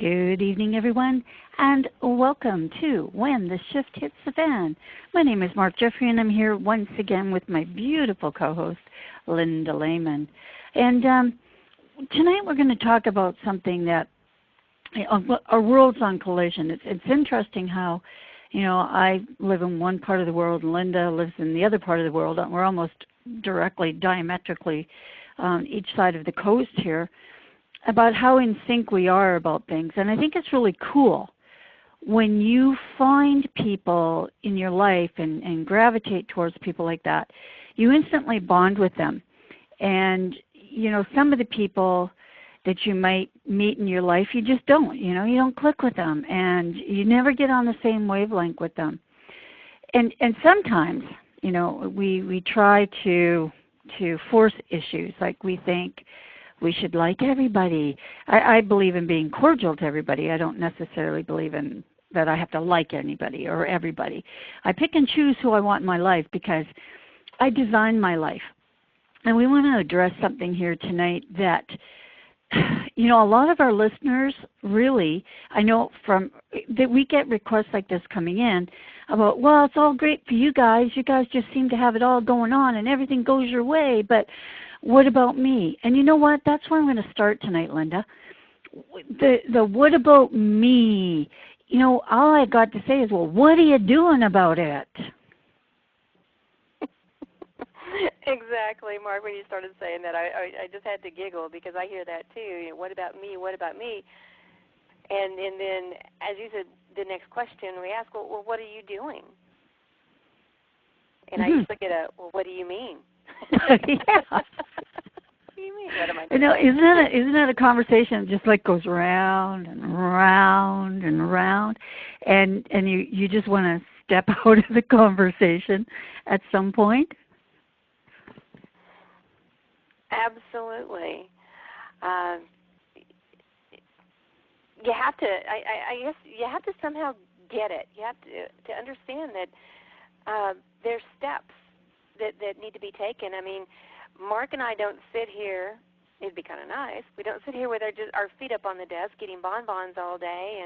Good evening, everyone, and welcome to When the Shift Hits the Fan. My name is Mark Jeffrey, and I'm here once again with my beautiful co-host, Linda Lehman. And tonight we're going to talk about something that our world's on collision. It's interesting how, I live in one part of the world, and Linda lives in the other part of the world, and we're almost directly, diametrically on each side of the coast here, about how in sync we are about things. And I think it's really cool when you find people in your life and gravitate towards people like that. You instantly bond with them. And, some of the people that you might meet in your life, you just don't. You don't click with them, and you never get on the same wavelength with them. And sometimes, we try to force issues, like we think we should like everybody. I believe in being cordial to everybody. I don't necessarily believe in that I have to like anybody or everybody. I pick and choose who I want in my life because I design my life. And we want to address something here tonight that, a lot of our listeners really, I know that we get requests like this coming in about, well, it's all great for you guys. You guys just seem to have it all going on and everything goes your way, but what about me? And you know what? That's where I'm going to start tonight, Linda. The what about me? All I got to say is, well, what are you doing about it? Exactly, Mark. When you started saying that, I just had to giggle because I hear that too. What about me? What about me? And then, as you said, the next question we ask, well, what are you doing? And I usually get well, what do you mean? Yeah. What do you mean? What am I doing? Isn't that a conversation that just like goes round and round and round, and you just want to step out of the conversation at some point? Absolutely. You have to. I guess you have to somehow get it. You have to understand that there's steps that need to be taken. I mean, Mark and I don't sit here. It'd be kind of nice. We don't sit here with our feet up on the desk, eating bonbons all day,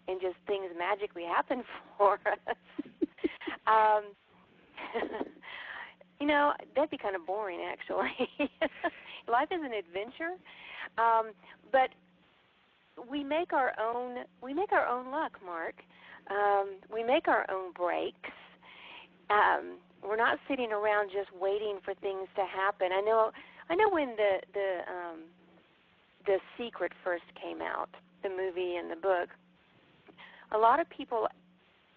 and just things magically happen for us. That'd be kind of boring, actually. Life is an adventure, but we make our own luck, Mark. We make our own breaks. We're not sitting around just waiting for things to happen. I know when the Secret first came out, the movie and the book, a lot of people,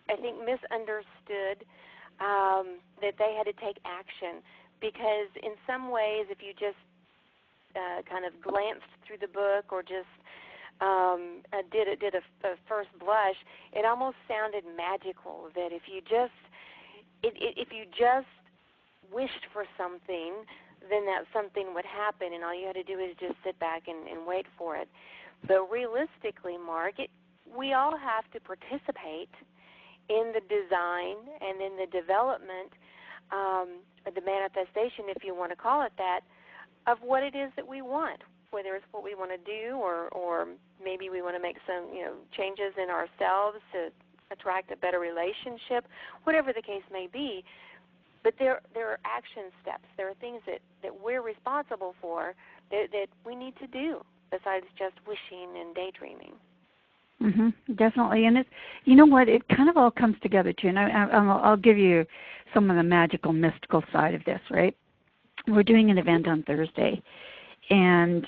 I think, misunderstood that they had to take action, because in some ways, if you just kind of glanced through the book or just did a first blush, it almost sounded magical. That if you just wished for something, then that something would happen, and all you had to do is just sit back and wait for it. But realistically, Mark, we all have to participate in the design and in the development, or the manifestation, if you want to call it that, of what it is that we want, whether it's what we want to do or maybe we want to make some changes in ourselves to attract a better relationship, whatever the case may be. But there are action steps. There are things that we're responsible for that we need to do besides just wishing and daydreaming. Definitely, and it's what, it kind of all comes together too. And I'll give you some of the magical, mystical side of this. Right, we're doing an event on Thursday, and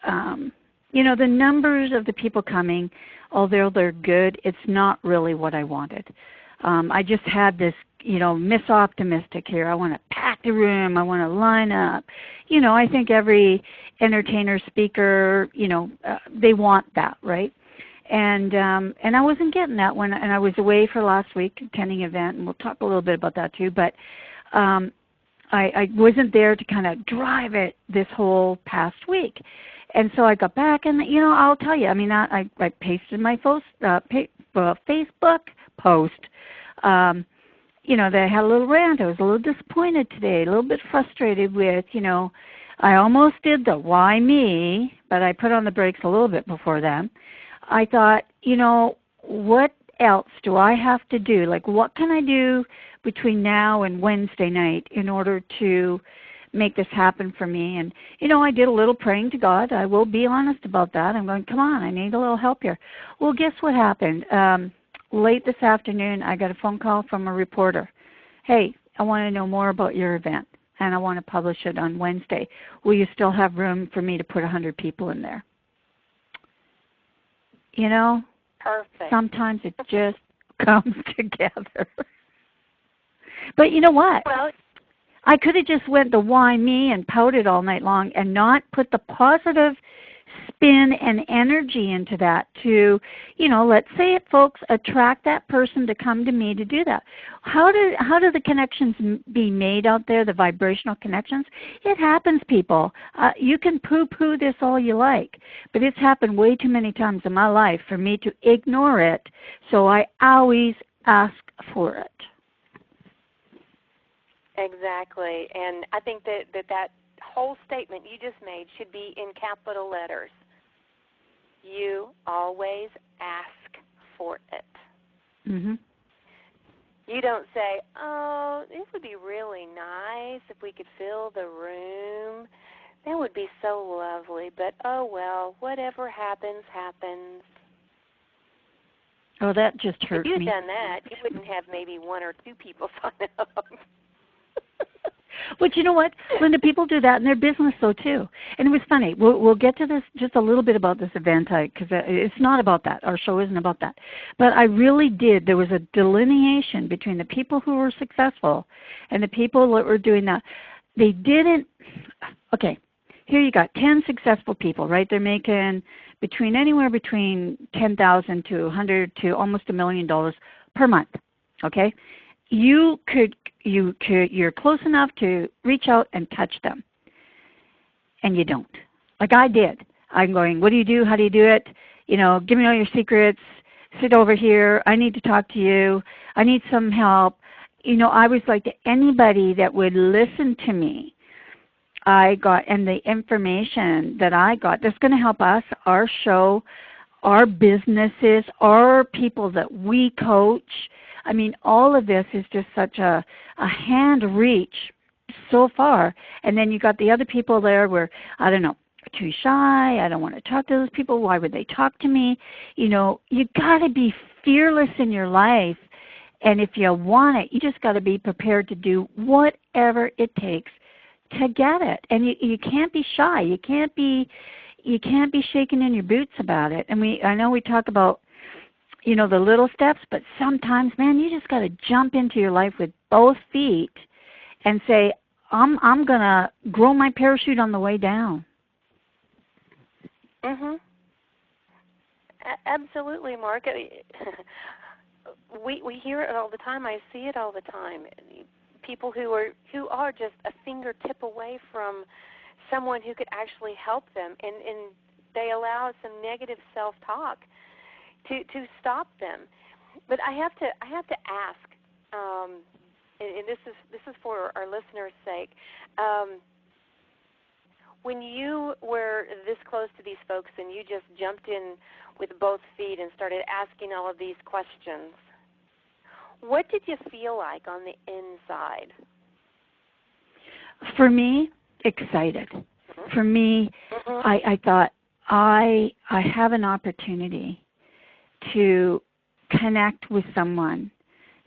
the numbers of the people coming, although they're good, it's not really what I wanted. I just had this, Miss Optimistic here. I want to pack the room. I want to line up. I think every entertainer, speaker, they want that, right? And I wasn't getting that one, and I was away for last week attending an event, and we'll talk a little bit about that too. But I wasn't there to kind of drive it this whole past week. And so I got back, and, I'll tell you, I mean, I pasted my Facebook post, that I had a little rant. I was a little disappointed today, a little bit frustrated with, I almost did the why me, but I put on the brakes a little bit before then. I thought, what else do I have to do? Like, what can I do between now and Wednesday night in order to make this happen for me? And, I did a little praying to God. I will be honest about that. I'm going, come on, I need a little help here. Well, guess what happened? Late this afternoon, I got a phone call from a reporter. Hey, I want to know more about your event, and I want to publish it on Wednesday. Will you still have room for me to put 100 people in there? Perfect. Sometimes it just comes together. But you know what? Well, I could have just went the why me and pouted all night long and not put the positive spin and energy into that to, let's say it, folks, attract that person to come to me to do that. How do the connections be made out there, the vibrational connections? It happens, people. You can poo-poo this all you like, but it's happened way too many times in my life for me to ignore it, so I always ask for it. Exactly. And I think that whole statement you just made should be in capital letters. You always ask for it. Mm-hmm. You don't say, oh, this would be really nice if we could fill the room. That would be so lovely. But, oh, well, whatever happens, happens. Oh, that just hurt me. If you'd done that, you wouldn't have maybe 1 or 2 people sign up. But you know what, Linda, people do that in their business, though, too. And it was funny. We'll get to this, just a little bit about this event, because it's not about that. Our show isn't about that. But I really did. There was a delineation between the people who were successful and the people that were doing that. They didn't, okay, here you got 10 successful people, right? They're making anywhere between $10,000 to $100,000 to almost $1 million per month, okay? You're close enough to reach out and touch them, and you don't. Like I did. I'm going, what do you do? How do you do it? Give me all your secrets. Sit over here. I need to talk to you. I need some help. I was like, to anybody that would listen to me, and the information that I got, that's going to help us, our show, our businesses, our people that we coach. I mean, all of this is just such a hand reach so far. And then you got the other people there where, I don't know, too shy. I don't want to talk to those people. Why would they talk to me? You got to be fearless in your life. And if you want it, you just got to be prepared to do whatever it takes to get it. And you can't be shy. You can't be shaking in your boots about it. And I know we talk about, the little steps, but sometimes, man, you just got to jump into your life with both feet and say, I'm going to grow my parachute on the way down. Mhm. Absolutely, Mark. We hear it all the time. I see it all the time. People who are just a fingertip away from someone who could actually help them, and they allow some negative self-talk to stop them. But I have to ask, and this is for our listeners' sake. When you were this close to these folks and you just jumped in with both feet and started asking all of these questions, what did you feel like on the inside? For me, excited. Mm-hmm. For me, mm-hmm. I thought I have an opportunity to connect with someone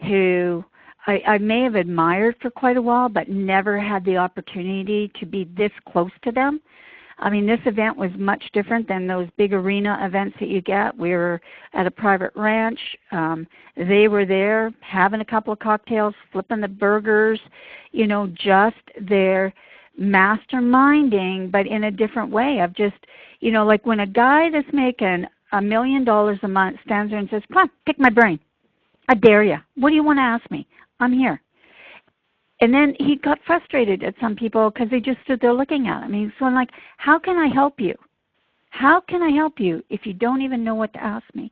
who I may have admired for quite a while, but never had the opportunity to be this close to them. I mean, this event was much different than those big arena events that you get. We were at a private ranch. They were there having a couple of cocktails, flipping the burgers, just there masterminding, but in a different way of just, like when a guy that's making $1 million a month stands there and says, come on, pick my brain. I dare you. What do you want to ask me? I'm here. And then he got frustrated at some people because they just stood there looking at him. He's going like, how can I help you? How can I help you if you don't even know what to ask me?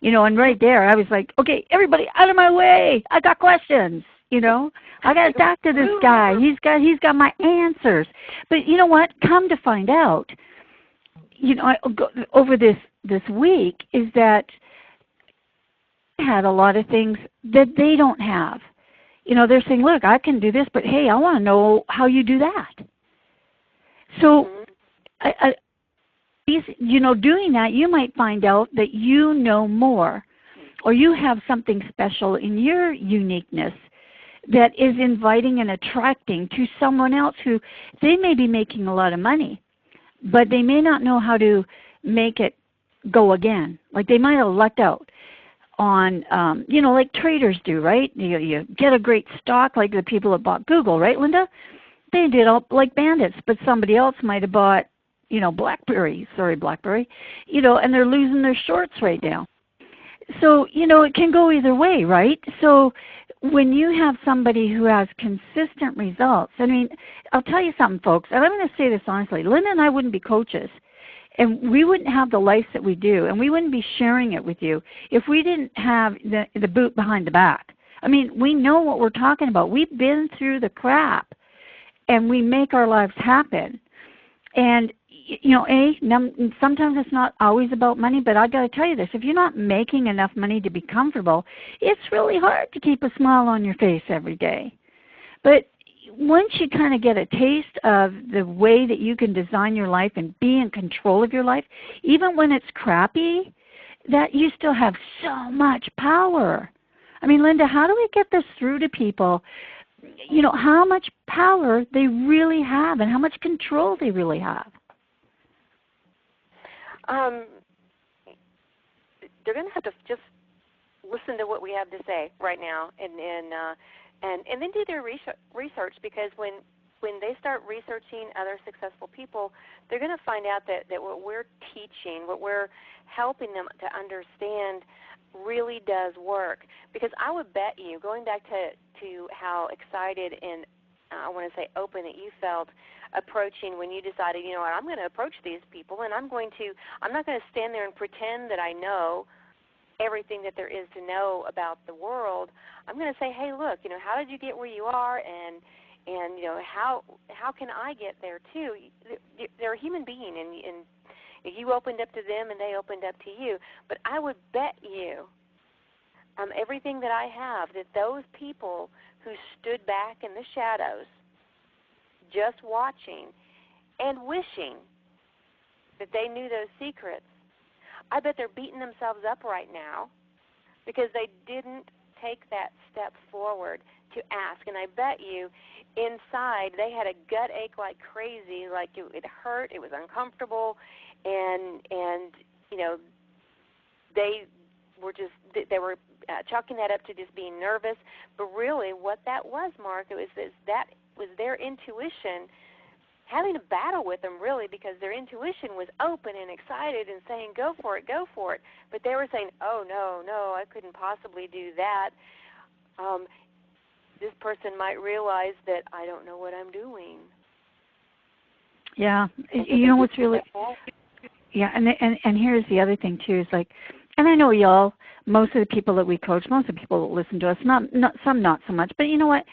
And right there I was like, okay, everybody out of my way. I got questions. I got to talk to this guy. He's got my answers. But you know what? Come to find out, over this week is that I had a lot of things that they don't have. They're saying, look, I can do this, but hey, I want to know how you do that. So, doing that, you might find out that you know more, or you have something special in your uniqueness that is inviting and attracting to someone else who they may be making a lot of money, but they may not know how to make it go again. Like they might have lucked out on, like traders do, right? You get a great stock, like the people that bought Google, right, Linda? They did all like bandits, but somebody else might have bought, BlackBerry, and they're losing their shorts right now. So, it can go either way, right? So when you have somebody who has consistent results, I'll tell you something, folks, and I'm going to say this honestly. Linda and I wouldn't be coaches, and we wouldn't have the life that we do, and we wouldn't be sharing it with you if we didn't have the boot behind the back. We know what we're talking about. We've been through the crap, and we make our lives happen. And sometimes it's not always about money, but I got to tell you this. If you're not making enough money to be comfortable, it's really hard to keep a smile on your face every day. But once you kind of get a taste of the way that you can design your life and be in control of your life, even when it's crappy, that you still have so much power. Linda, how do we get this through to people? How much power they really have and how much control they really have. They're going to have to just listen to what we have to say right now, and then do their research, because when they start researching other successful people, they're going to find out that what we're teaching, what we're helping them to understand, really does work. Because I would bet you, going back to how excited and I want to say open that you felt approaching when you decided, I'm going to approach these people, and I'm not going to stand there and pretend that I know everything that there is to know about the world. I'm going to say, hey, look, how did you get where you are, and how can I get there too? They're a human being, and you opened up to them, and they opened up to you. But I would bet you everything that I have, that those people who stood back in the shadows just watching and wishing that they knew those secrets, I bet they're beating themselves up right now because they didn't take that step forward to ask. And I bet you inside they had a gut ache like crazy, like it hurt, it was uncomfortable, and they were chalking that up to just being nervous. But really what that was, Mark, that was their intuition having a battle with them, really, because their intuition was open and excited and saying, go for it, go for it. But they were saying, oh, no, I couldn't possibly do that. This person might realize that I don't know what I'm doing. Yeah, what's really, yeah, and here's the other thing too, is like, and I know y'all, most of the people that we coach, most of the people that listen to us, some not so much, but you know what?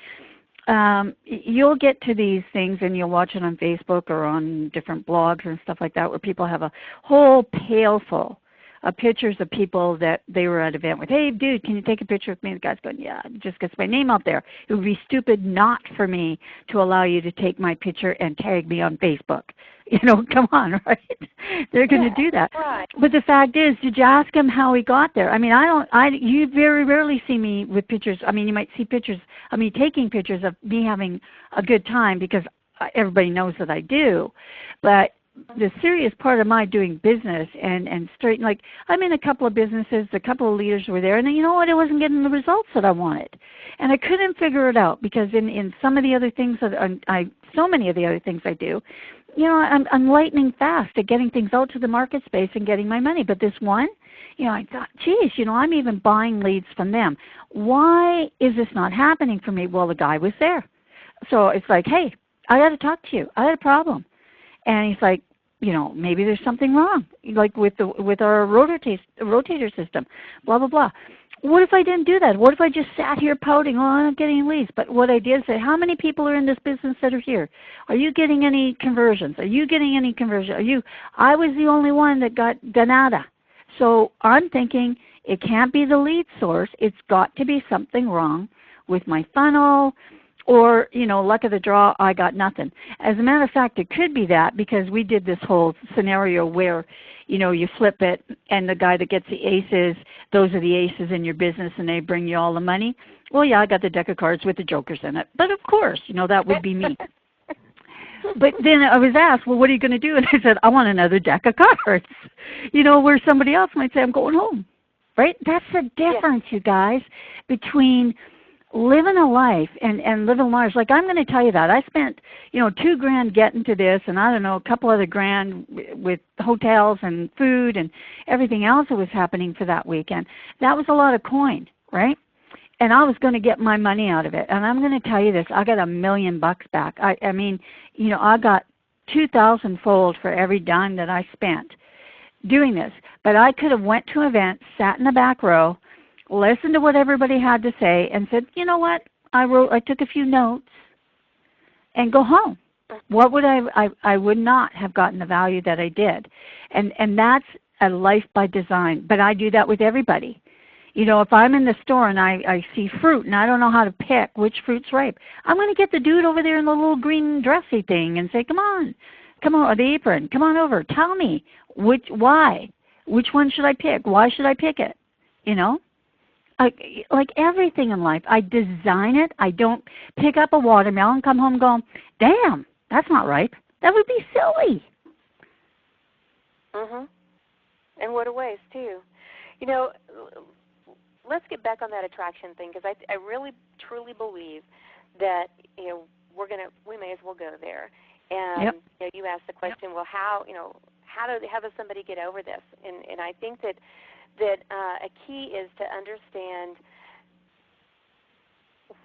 You'll get to these things and you'll watch it on Facebook or on different blogs and stuff like that, where people have a whole pail full of pictures of people that they were at an event with. Hey, dude, can you take a picture with me? The guy's going, yeah, it just gets my name out there. It would be stupid not for me to allow you to take my picture and tag me on Facebook. Come on, right? They're going to do that. Right. But the fact is, did you ask him how he got there? You very rarely see me with pictures. You might see pictures of me taking pictures of me having a good time, because everybody knows that I do. But the serious part of my doing business and straight, like, I'm in a couple of businesses, a couple of leaders were there, and you know what? I wasn't getting the results that I wanted. And I couldn't figure it out, because in some of the other things that so many of the other things I do, I'm lightning fast at getting things out to the market space and getting my money. But this one, I thought, geez, I'm even buying leads from them. Why is this not happening for me? Well, the guy was there. So it's like, hey, I got to talk to you. I had a problem. And he's like, maybe there's something wrong, like with our rotator system, blah, blah, blah. what if I didn't do that? What if I just sat here pouting, oh, I'm not getting leads? But what I did say, how many people are in this business that are here? Are you getting any conversions? Are you getting any conversions? I was the only one that got nada. So I'm thinking it can't be the lead source. It's got to be something wrong with my funnel, or, luck of the draw, I got nothing. As a matter of fact, it could be that, because we did this whole scenario where, you flip it, and the guy that gets the aces, those are the aces in your business, and they bring you all the money. Well, yeah, I got the deck of cards with the jokers in it. But of course, that would be me. But then I was asked, well, what are you going to do? And I said, I want another deck of cards. Where somebody else might say, I'm going home. Right? That's the difference, you guys, between living a life and living large. Like, I'm going to tell you that. I spent, $2,000 getting to this, and I don't know, a couple other grand with hotels and food and everything else that was happening for that weekend. That was a lot of coin, right? And I was going to get my money out of it. And I'm going to tell you this, I got $1 million back. I mean, I got 2,000-fold for every dime that I spent doing this. But I could have went to an event, sat in the back row, listened to what everybody had to say, and said, you know what, I took a few notes, and go home. What would I would not have gotten the value that I did. And that's a life by design. But I do that with everybody. If I'm in the store and I see fruit and I don't know how to pick which fruit's ripe, I'm going to get the dude over there in the little green dressy thing and say, come on, or the apron, come on over, tell me why, which one should I pick, why should I pick it, Like everything in life, I design it. I don't pick up a watermelon, come home going, damn, that's not ripe. That would be silly. Mhm. And what a waste, too. Let's get back on that attraction thing, because I really, truly believe that, we may as well go there. And you asked the question, well, how does somebody get over this? And I think that a key is to understand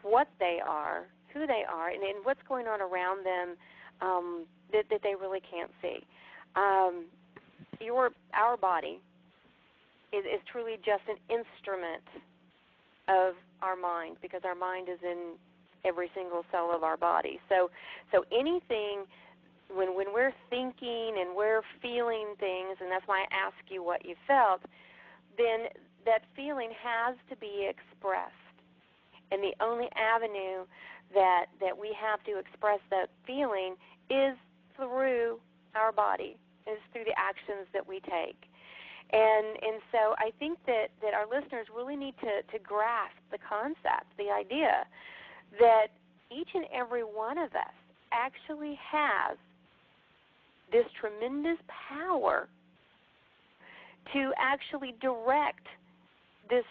what they are, who they are, and what's going on around them that they really can't see. Our body is truly just an instrument of our mind, because our mind is in every single cell of our body. So anything, when we're thinking and we're feeling things, and that's why I ask you what you felt, then that feeling has to be expressed. And the only avenue that we have to express that feeling is through our body, is through the actions that we take. And so I think that our listeners really need to grasp the concept, the idea that each and every one of us actually has this tremendous power to actually direct this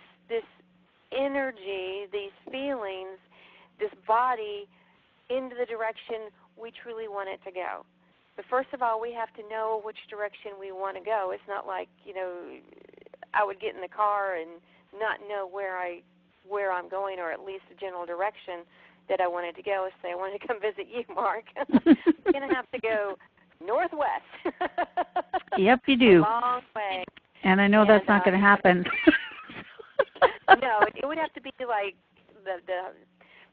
energy, these feelings, this body into the direction we truly want it to go. But first of all, we have to know which direction we want to go. It's not like, I would get in the car and not know where I'm going, or at least the general direction that I wanted to go. Let's say I wanted to come visit you, Mark. I'm going to have to go northwest. Yep, you do. A long way. And I know that's not going to happen. No, it would have to be like the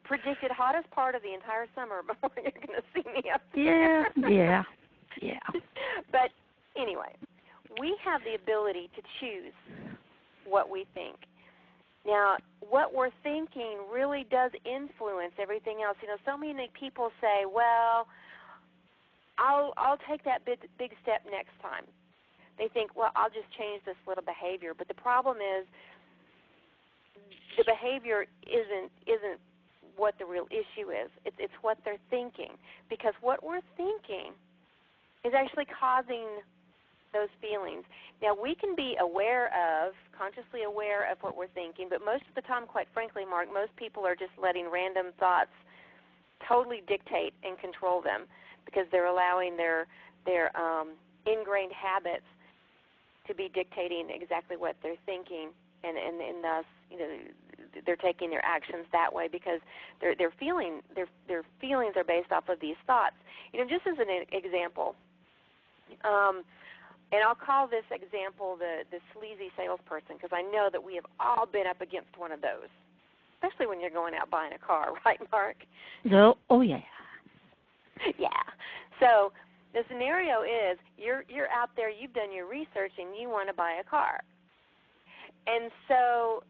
predicted hottest part of the entire summer before you're going to see me up there. Yeah. But anyway, we have the ability to choose what we think. Now, what we're thinking really does influence everything else. So many people say, well, I'll take that big step next time. They think, well, I'll just change this little behavior. But the problem is the behavior isn't what the real issue is. It's what they're thinking. Because what we're thinking is actually causing those feelings. Now, we can be consciously aware of what we're thinking, but most of the time, quite frankly, Mark, most people are just letting random thoughts totally dictate and control them, because they're allowing their ingrained habits to be dictating exactly what they're thinking, and thus, they're taking their actions that way, because their feelings are based off of these thoughts. Just as an example, And I'll call this example the sleazy salesperson, because I know that we have all been up against one of those, especially when you're going out buying a car, right, Mark? No. Oh, yeah. Yeah. So the scenario is you're out there, you've done your research, and you want to buy a car. And so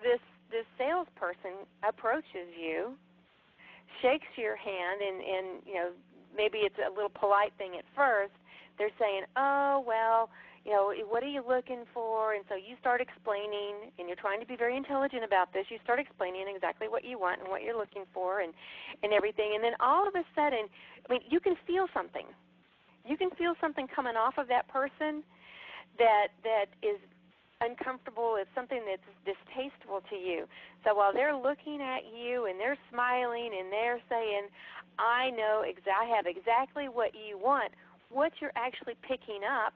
this salesperson approaches you, shakes your hand, and you know, maybe it's a little polite thing at first. They're saying, oh, well, you know, what are you looking for? And so you start explaining, and you're trying to be very intelligent about this. You start explaining exactly what you want and what you're looking for and everything. And then all of a sudden, I mean, you can feel something. You can feel something coming off of that person that is uncomfortable. It's something that's distasteful to you. So while they're looking at you and they're smiling and they're saying, I know I have exactly what you want, what you're actually picking up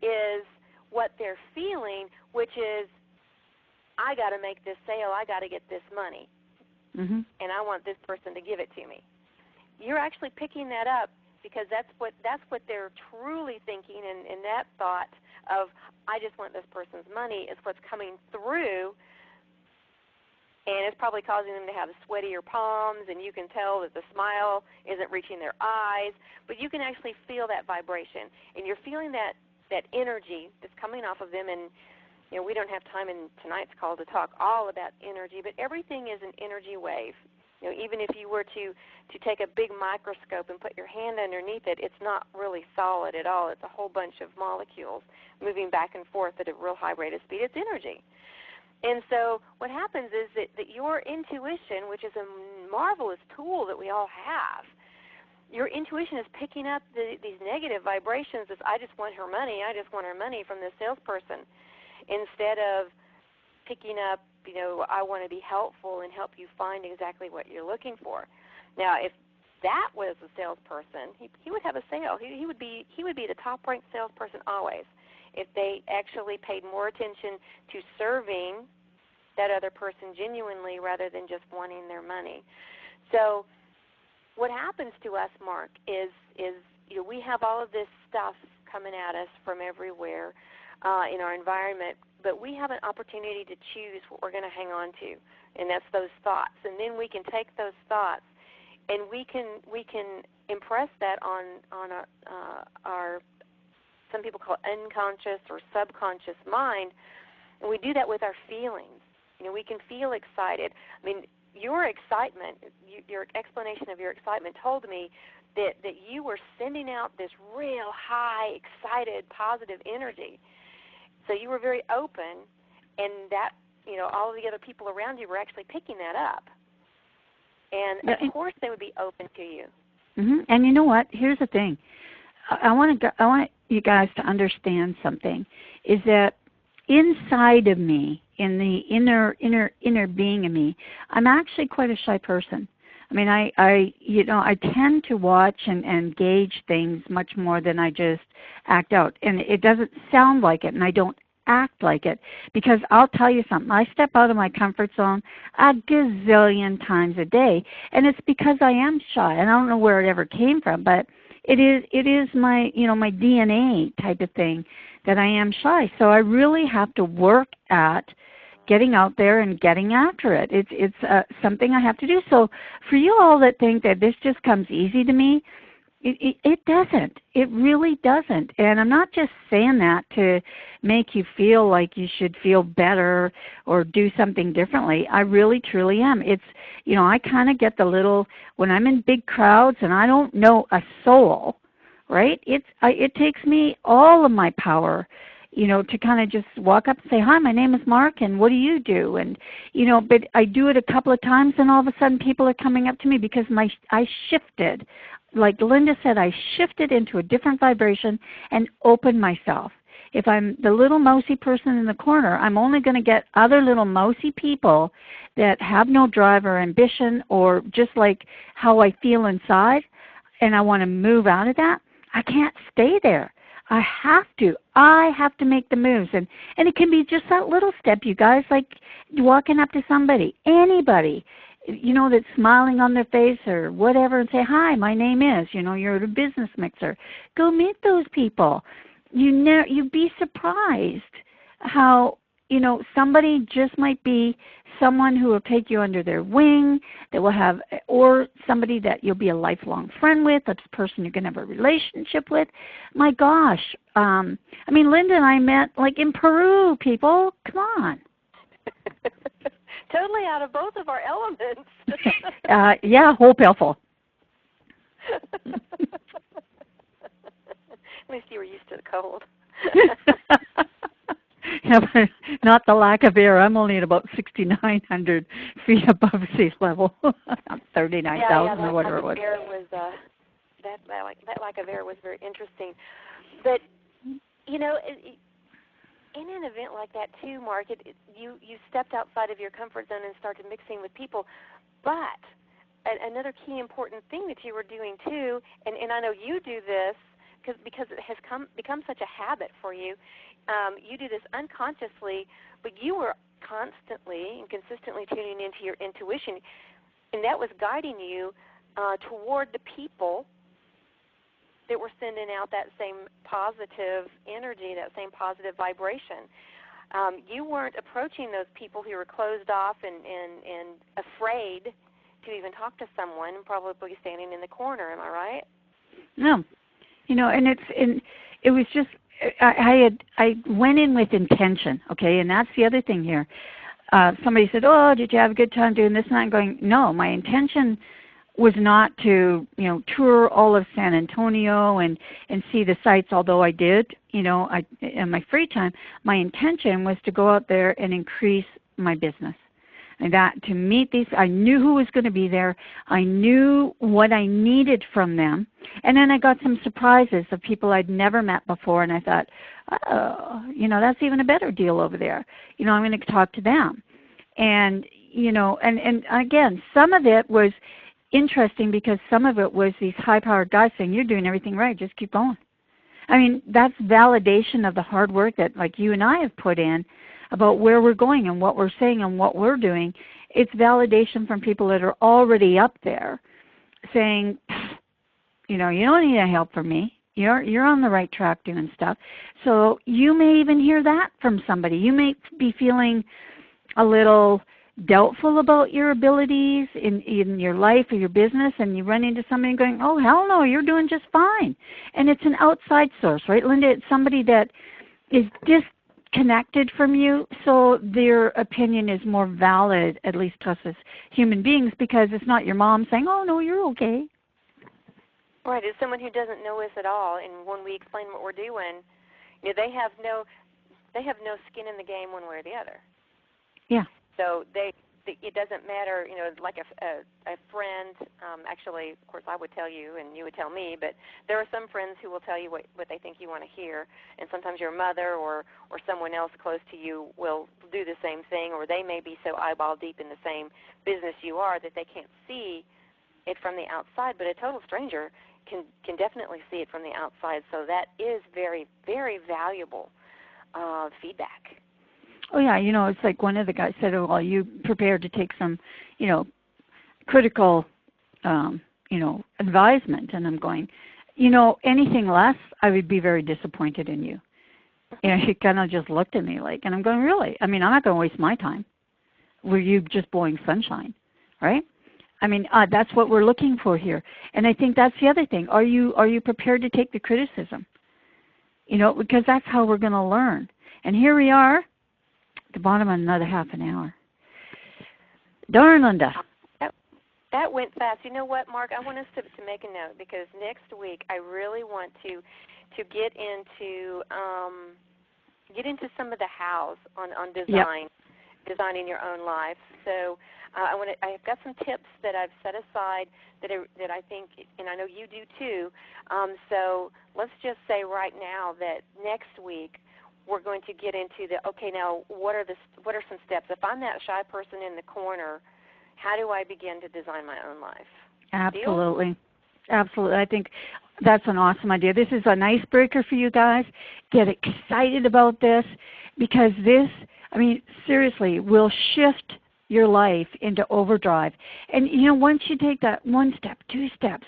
is what they're feeling, which is, I got to make this sale, I got to get this money, and I want this person to give it to me. You're actually picking that up because that's what they're truly thinking, and that thought of, I just want this person's money, is what's coming through, and it's probably causing them to have sweatier palms, and you can tell that the smile isn't reaching their eyes, but you can actually feel that vibration, and you're feeling that energy that's coming off of them. And you know, we don't have time in tonight's call to talk all about energy, but everything is an energy wave. You know, even if you were to take a big microscope and put your hand underneath it, it's not really solid at all. It's a whole bunch of molecules moving back and forth at a real high rate of speed. It's energy. And so what happens is that your intuition, which is a marvelous tool that we all have, your intuition is picking up these negative vibrations as, I just want her money, I just want her money from this salesperson, instead of picking up, you know, I want to be helpful and help you find exactly what you're looking for. Now, if that was a salesperson, he would have a sale. He would be the top-ranked salesperson always if they actually paid more attention to serving that other person genuinely rather than just wanting their money. So what happens to us, Mark, is you know, we have all of this stuff coming at us from everywhere in our environment, but we have an opportunity to choose what we're going to hang on to, and that's those thoughts. And then we can take those thoughts and we can impress that on our some people call it unconscious or subconscious mind, and we do that with our feelings. You know, we can feel excited. I mean, your excitement, your explanation of your excitement told me that you were sending out this real high, excited, positive energy. So you were very open, and that, you know, all of the other people around you were actually picking that up. And of course they would be open to you. And you know what? Here's the thing. I want you guys to understand something, is that inside of me, in the inner being of me, I'm actually quite a shy person. I mean, I tend to watch and gauge things much more than I just act out. And it doesn't sound like it, and I don't act like it, because I'll tell you something. I step out of my comfort zone a gazillion times a day, and it's because I am shy. And I don't know where it ever came from, but it is my, you know, my DNA type of thing that I am shy. So I really have to work at getting out there and getting after it. It's something I have to do. So for you all that think that this just comes easy to me, it doesn't. It really doesn't. And I'm not just saying that to make you feel like you should feel better or do something differently. I really, truly am. It's, you know, I kind of get the little, when I'm in big crowds and I don't know a soul, right? It takes me all of my power, you know, to kind of just walk up and say, hi, my name is Mark, and what do you do? And, you know, but I do it a couple of times, and all of a sudden people are coming up to me because I shifted. Like Linda said, I shifted into a different vibration and opened myself. If I'm the little mousy person in the corner, I'm only going to get other little mousy people that have no drive or ambition, or just like how I feel inside, and I want to move out of that. I can't stay there. I have to make the moves. And it can be just that little step, you guys, like walking up to somebody, anybody, you know, that's smiling on their face or whatever, and say, hi, my name is, you know, you're a business mixer. Go meet those people. you'd be surprised how, somebody just might be someone who will take you under their wing, that will have, or somebody that you'll be a lifelong friend with, a person you're going to have a relationship with. My gosh. Linda and I met like in Peru, people. Come on. Totally out of both of our elements. Yeah, whole pailful. At least you were used to the cold. Yeah, but not the lack of air. I'm only at about 6,900 feet above sea level. 39,000 or whatever it was. That lack of air was very interesting. But, in an event like that too, Mark, you stepped outside of your comfort zone and started mixing with people. But another key important thing that you were doing too, and I know you do this because it has become such a habit for you. You do this unconsciously, but you were constantly and consistently tuning into your intuition, and that was guiding you toward the people that were sending out that same positive energy, that same positive vibration. You weren't approaching those people who were closed off and afraid to even talk to someone, probably standing in the corner. Am I right? No. And it was just, I went in with intention, okay, and that's the other thing here. Somebody said, "Oh, did you have a good time doing this?" And I'm going, no, my intention was not to, tour all of San Antonio and see the sights, although I did, in my free time. My intention was to go out there and increase my business. And that to meet these, I knew who was going to be there. I knew what I needed from them. And then I got some surprises of people I'd never met before, and I thought, oh, that's even a better deal over there. I'm going to talk to them. And, and again, some of it was interesting because some of it was these high-powered guys saying, "You're doing everything right, just keep going." That's validation of the hard work that like you and I have put in about where we're going and what we're saying and what we're doing. It's validation from people that are already up there saying, you don't need any help from me. You're on the right track doing stuff. So you may even hear that from somebody. You may be feeling a little doubtful about your abilities in your life or your business, and you run into somebody going, "Oh, hell no, you're doing just fine." And it's an outside source, right, Linda? It's somebody that is disconnected from you, so their opinion is more valid, at least to us as human beings, because it's not your mom saying, "Oh, no, you're okay." Right, it's someone who doesn't know us at all, and when we explain what we're doing, they have no skin in the game one way or the other. Yeah. So it doesn't matter, like a friend. Actually, of course, I would tell you, and you would tell me. But there are some friends who will tell you what they think you want to hear, and sometimes your mother or someone else close to you will do the same thing, or they may be so eyeball deep in the same business you are that they can't see it from the outside. But a total stranger can definitely see it from the outside. So that is very, very valuable feedback. Oh, yeah, it's like one of the guys said, "Oh, well, you prepared to take some, critical, advisement." And I'm going, anything less, I would be very disappointed in you. He kind of just looked at me like, and I'm going, really? I'm not going to waste my time. Were you just blowing sunshine, right? That's what we're looking for here. And I think that's the other thing. Are you prepared to take the criticism? Because that's how we're going to learn. And here we are. The bottom of another half an hour. Darn, Linda. That went fast. You know what, Mark? I want us to make a note, because next week I really want to get into some of the hows on design, designing your own life. So I've got some tips that I've set aside that I think, and I know you do too. So let's just say right now that next week we're going to get into now what are some steps? If I'm that shy person in the corner, how do I begin to design my own life? Absolutely. Deal? Absolutely. I think that's an awesome idea. This is an icebreaker for you guys. Get excited about this, because this, seriously, will shift your life into overdrive. And once you take that one step, two steps,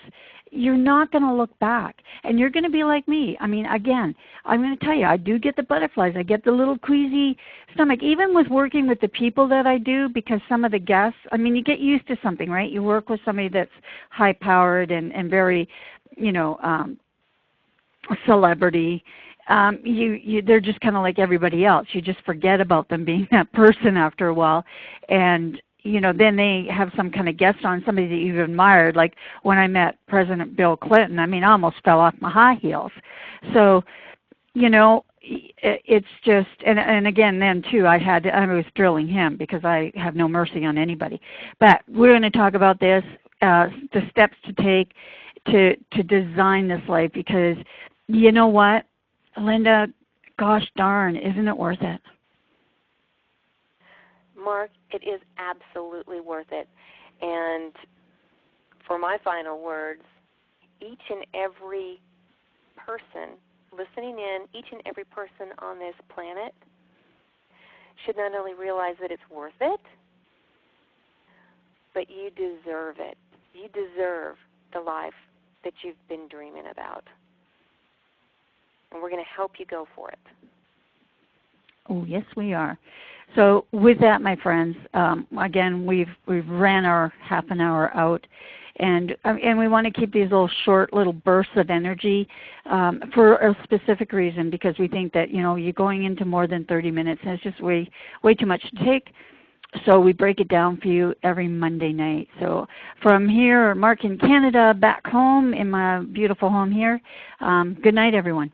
you're not going to look back. And you're going to be like me. I mean, again, I'm going to tell you, I do get the butterflies. I get the little queasy stomach, even with working with the people that I do, because some of the guests, I mean, you get used to something, right? You work with somebody that's high-powered and very, celebrity. They're just kind of like everybody else. You just forget about them being that person after a while. And then they have some kind of guest on, somebody that you've admired. Like when I met President Bill Clinton, I mean, I almost fell off my high heels. So, it's just, and again, then too, I was drilling him because I have no mercy on anybody. But we're going to talk about this, the steps to take to design this life, because you know what, Linda, gosh darn, isn't it worth it? Mark, it is absolutely worth it. And for my final words, each and every person listening in, each and every person on this planet should not only realize that it's worth it, but you deserve it. You deserve the life that you've been dreaming about. And we're going to help you go for it. Oh, yes, we are. So with that, my friends, again, we've ran our half an hour out, and we want to keep these little short little bursts of energy for a specific reason, because we think that you're going into more than 30 minutes, and it's just way too much to take. So we break it down for you every Monday night. So from here, Marq in Canada, back home in my beautiful home here. Good night, everyone.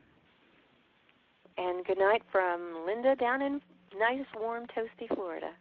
And good night from Linda down in nice, warm, toasty Florida.